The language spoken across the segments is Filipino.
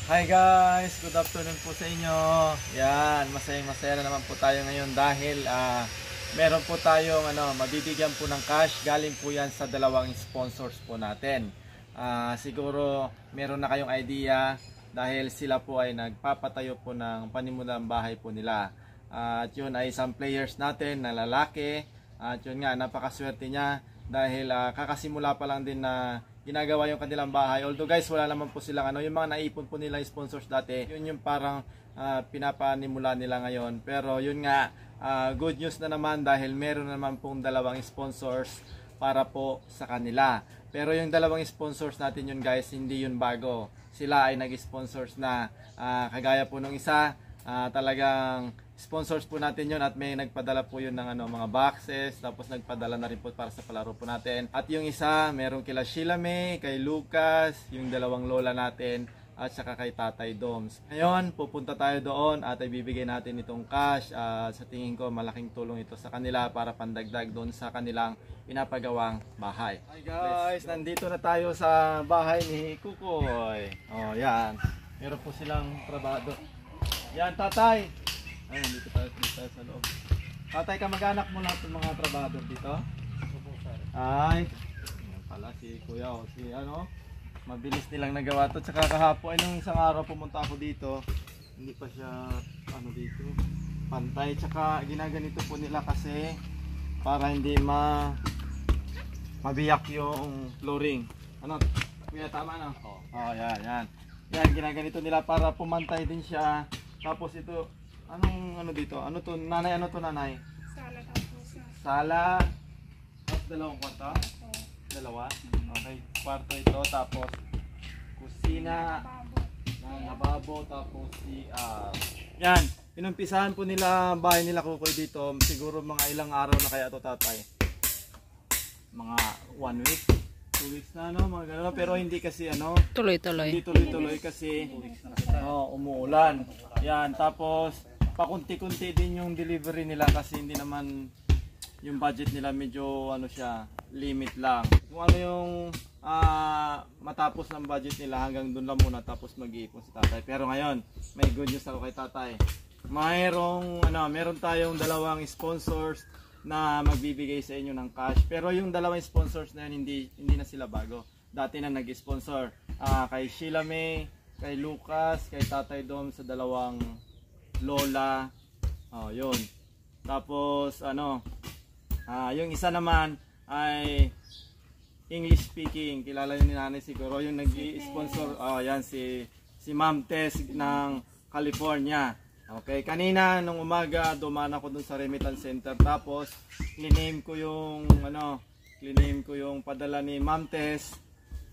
Hi guys, good afternoon po sa inyo. Yan, masaya na naman po tayo ngayon dahil meron po tayong mabibigyan po ng cash. Galing po yan sa dalawang sponsors po natin. Siguro meron na kayong idea dahil sila po ay nagpapatayo po ng panimulang bahay po nila. At yun ay isang players natin na lalaki. At yun nga, napakaswerte niya dahil kakasimula pa lang din na ginagawa yung kanilang bahay. Although guys, wala naman po silang yung mga naipon po nila sponsors dati. Yun yung parang pinapanimula nila ngayon. Pero yun nga, good news na naman dahil meron naman pong dalawang sponsors para po sa kanila. Pero yung dalawang sponsors natin yun guys, hindi yun bago. Sila ay nag-sponsors na kagaya po nung isa, talagang sponsors po natin yun at may nagpadala po yun ng mga boxes, tapos nagpadala na rin po para sa palaro po natin. At yung isa, meron kila Sheila May, kay Lucas, yung dalawang lola natin, at saka kay Tatay Doms. Ngayon, pupunta tayo doon at ibibigay natin itong cash. Sa tingin ko, malaking tulong ito sa kanila para pandagdag doon sa kanilang pinapagawang bahay. Hi guys, nandito na tayo sa bahay ni Kukoy. Oh, yan. Meron po silang trabaho. Yan, Tatay. Ay, dito tayo sa loob. Tatay, kamag-anak mo lahat ng mga trabador dito? Ay, yan pala si Kuya o si mabilis nilang nagawa to. Tsaka kahapon ay nung isang araw pumunta ako dito, hindi pa siya dito pantay. Tsaka ginaganito po nila kasi para hindi mabiyak yung flooring. Kuya, tama na? Oh, yan. Yan, ginaganito nila para pumantay din siya. Tapos ito, anong dito? Ano to, nanay? Ano to, nanay? Sala tapos na. Sala. Tapos dalawang kwarto? Dalawa? Okay, kwarto ito. Tapos kusina, lababo, tapos yan, inumpisahan po nila bahay nila Kukoy dito. Siguro mga ilang araw na kaya to, Tatay? Mga 1 week? 2 weeks na mga gano'n. Pero hindi kasi tuloy-tuloy. Hindi tuloy-tuloy kasi umuulan. Yan, tapos pakunti-kunti din yung delivery nila kasi hindi naman yung budget nila, medyo siya, limit lang. Kung ano yung matapos ng budget nila, hanggang doon lang muna, tapos mag-iipon si Tatay. Pero ngayon, may good news ako kay Tatay. Meron tayong dalawang sponsors na magbibigay sa inyo ng cash. Pero yung dalawang sponsors na yun, hindi na sila bago. Dati na nag-sponsor kay Sheila May, kay Lucas, kay Tatay Dom, sa dalawang lola. Yun. Tapos yung isa naman ay English speaking. Kilala niyo ni nanay siguro, yung nag-sponsor. Yan si Ma'am Tess ng California. Okay, kanina nung umaga dumaan ako dun sa remittance center, tapos cliname ko yung padala ni Ma'am Tess.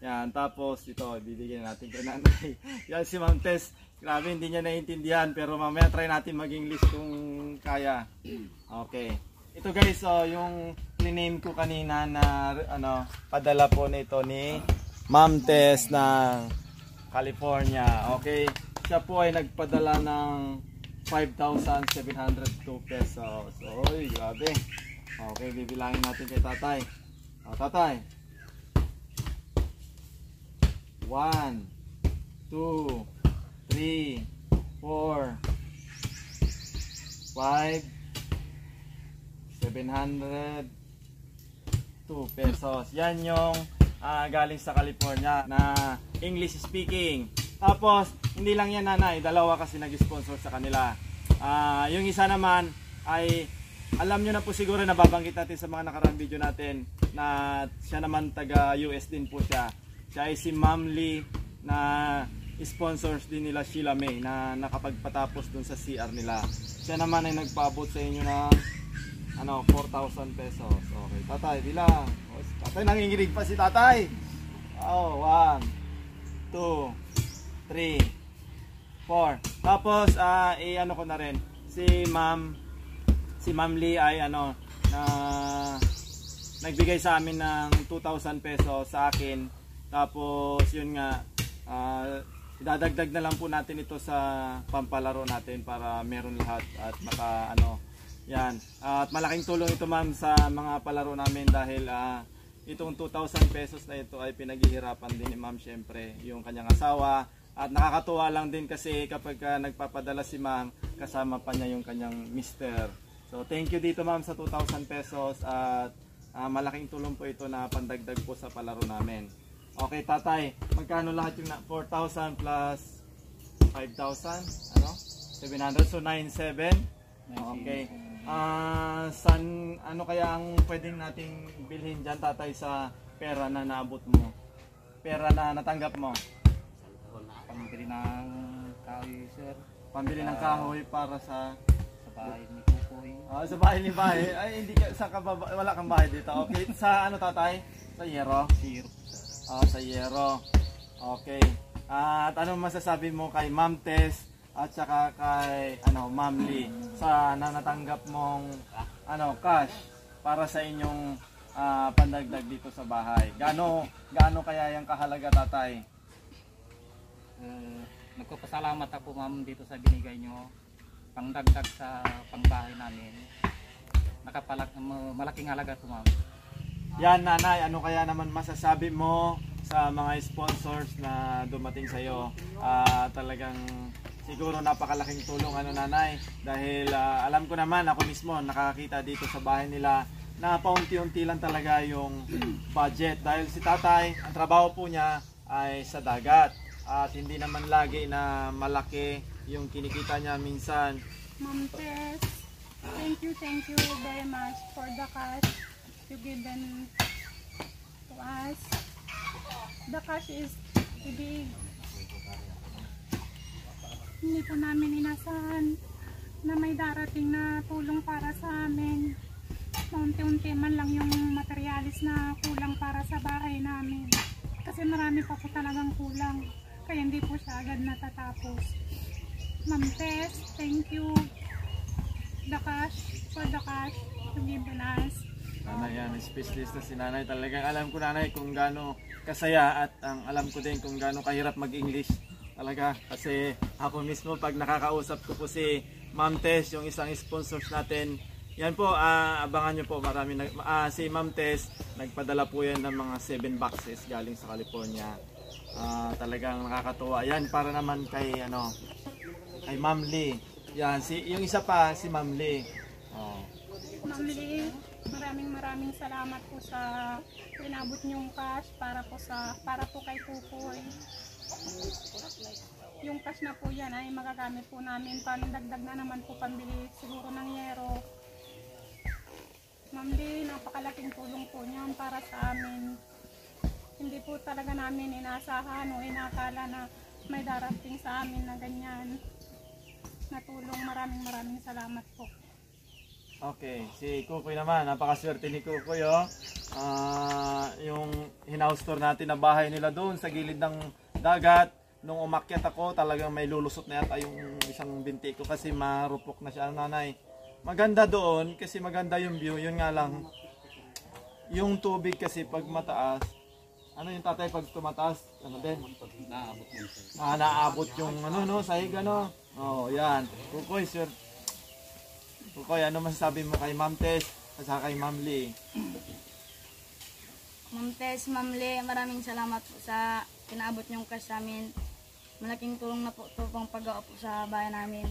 Yan, tapos ito bibigyan natin kay nanay. Yan si Ma'am Tess, grabe hindi niya naiintindihan, pero mamaya try natin mag-English kung kaya. Okay. Ito guys, yung cliname ko kanina na padala po nito ni Ma'am Tess ng California. Okay. Siya po ay nagpadala ng 5,702 pesos. Oy, grabe. Okay, bibilangin natin kay Tatay. Tatay. 1, 2, 3, 4, 5, 702 pesos. Yan yung galing sa California na English speaking. Tapos, hindi lang yan nanay, dalawa kasi nag-sponsor sa kanila. Yung isa naman ay, alam nyo na po siguro, nababanggit natin sa mga nakaraang video natin, na siya naman taga US din po siya. Siya ay si Ma'am Lee, na sponsors din nila Sheila May, na nakapagpatapos dun sa CR nila. Siya naman ay nagpaabot sa inyo ng 4,000 pesos. Okay, Tatay, bilang. Tatay, nanginginig pa si Tatay. 1, 2, 3, 4. Tapos ko na rin si Ma'am Lee ay nagbigay sa amin ng 2,000 pesos sa akin. Tapos yun nga, idadagdag na lang po natin ito sa pampalaro natin para meron lahat at yan. At malaking tulong ito ma'am sa mga palaro namin dahil itong 2,000 pesos na ito ay pinaghihirapan din ni ma'am, syempre yung kanyang asawa At nakakatuwa lang din kasi kapag nagpapadala si ma'am, kasama pa niya yung kanyang mister. So thank you dito ma'am sa 2,000 pesos at malaking tulong po ito na pandagdag po sa palaro namin. Okay tatay, magkano lahat yung 4,000 plus 5,000? Ano? 700, so 9,700. Okay. Ano kaya ang pwedeng nating bilhin dyan tatay sa pera na naabot mo? Pera na natanggap mo? Pambili ng kahoy, sir. Pambili ng kahoy para sa Bahay ni Kukoy. sa bahay ni bahay. Ay hindi ka wala kang bahay dito. Okay, sa ano tatay? Sa Yero. Sir. Sa Yero. Okay. At ano masasabi mo kay Ma'am Tess at saka kay Ma'am Lee sa natanggap mong cash para sa inyong pandagdag dito sa bahay? Gaano kaya yung kahalaga tatay? Nagpapasalamat ako ma'am dito sa binigay nyo. Pangdagdag sa pangbahay namin. Malaking halaga ito ma'am. Yan nanay, ano kaya naman masasabi mo sa mga sponsors na dumating sa iyo? Talagang siguro napakalaking tulong nanay dahil alam ko naman ako mismo nakakita dito sa bahay nila na paunti-unti lang talaga yung budget dahil si tatay, ang trabaho po niya ay sa dagat at hindi naman lagi na malaki yung kinikita niya minsan. Ma'am Tess, thank you very much for the cash you given to us. The cash is big. Hindi po namin inasahan na may darating na tulong para sa amin. Unti-unti man lang yung materialis na kulang para sa bahay namin. Kasi marami pa po talagang kulang. Kaya hindi po siya agad natatapos. Ma'am Tess, thank you. For the cash to give us. Nanay yan, specialist na si nanay. Talagang alam ko nanay kung gaano kasaya at alam ko din kung gaano kahirap mag-English. Talaga kasi ako mismo pag nakakausap ko po si Ma'am Tess, yung isang sponsors natin. Yan po, abangan nyo po marami si Ma'am Tess, nagpadala po yan ng mga 7 boxes galing sa California. Talagang nakakatuwa. Yan para naman kay Ma'am Lee. Yan, yung isa pa si Ma'am Lee. Ma'am Lee, maraming salamat po sa pinabot niyong cash para po kay Kukoy. Yung cash na po yan ay magagamit po namin pandagdag na naman po pambili siguro ng yero. Ma'am Lee, napakalaking tulong po niyan para sa amin. Hindi po talaga namin inaasahan o inakala na may darating sa amin na ganyan na tulong. Maraming salamat po. Okay, si Kukoy naman, napakaswerte ni Kukoy yung hinahouse tour natin na bahay nila doon sa gilid ng dagat. Nung umakyat ako, talagang may lulusot na yata yung isang binti ko kasi marupok na siya nanay. Maganda doon kasi maganda yung view, yun nga lang. Yung tubig kasi pag mataas, yung tatay pag tumataas, din? Naabot mo sir. Naabot yung sahig Oh, yan. Kukoy, sir. Kukoy, ano masasabi mo kay Ma'am Tess at kay Ma'am Lee? Ma'am Tess, Ma'am Lee, maraming salamat po sa pinaabot niyong cash sa amin. Malaking tulong na po ito pang pag-gawa po sa bahay namin.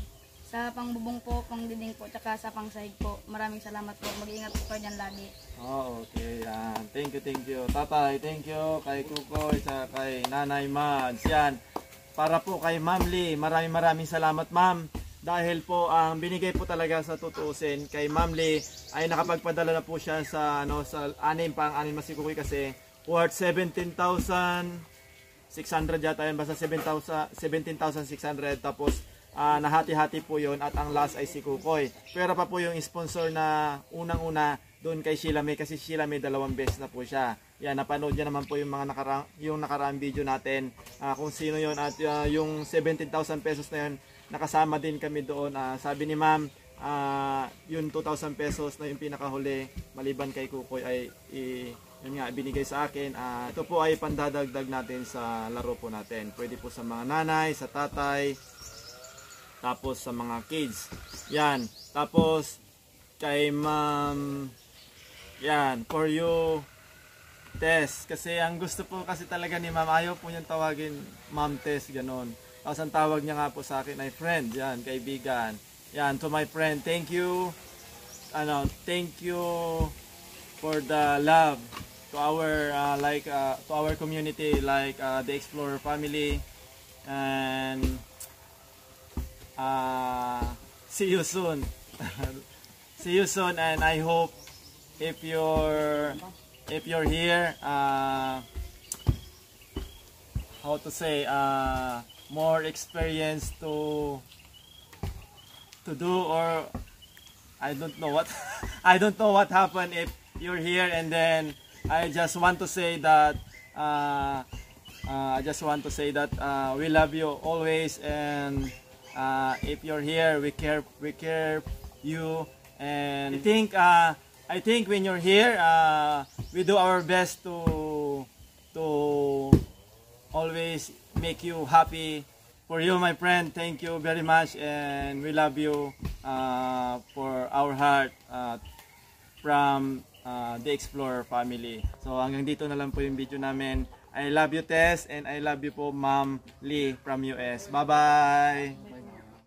Sa pangbubong po, pangdiding po, tsaka sa pangsahig po. Maraming salamat po. Mag-iingat po kayo dyan lagi. Okay. Yan. Thank you. Tatay, thank you kay Kukoy sa kay Nanay Mads. Yan. Para po kay Ma'am Lee, maraming salamat ma'am. Dahil po ang binigay po talaga sa tutuusin kay Ma'am Lee ay nakapagpadala na po siya sa anim na si Kukoy kasi worth 17,600 yata yun, basta 17,600 tapos nahati-hati po yon at ang last ay si Kukoy. Pero pa po yung sponsor na unang-una doon kay Sheila May kasi Sheila May 2 beses na po siya. Yan, napanood niya naman po yung mga nakaraang video natin kung sino yon at yung 17,000 pesos na yun nakasama din kami doon. Sabi ni ma'am, yung 2,000 pesos na yung pinakahuli maliban kay Kukoy ay yun nga, binigay sa akin. Ito po ay pandadagdag natin sa laro po natin. Pwede po sa mga nanay, sa tatay, tapos sa mga kids. Yan. Tapos kay ma'am, yan, for you Tess. Kasi ang gusto po kasi talaga ni ma'am, ayaw po niyang tawagin ma'am Tess, ganun. Tapos ang tawag niya nga po sa akin ay friend, yan, kaibigan. Yan, to my friend, thank you. Thank you for the love to our to our community, like the Explorer family. And see you soon. See you soon, and I hope if you're here, how to say, more experience to do, or I don't know what I don't know what happened if you're here. And then I just want to say that we love you always, and if you're here, we care you. And I think when you're here, we do our best to always make you happy. For you, my friend, thank you very much, and we love you for our heart, from the Explorer family. So hanggang dito na lang po yung video namin. I love you, Tess, and I love you po, Ma'am Lee from US. Bye-bye!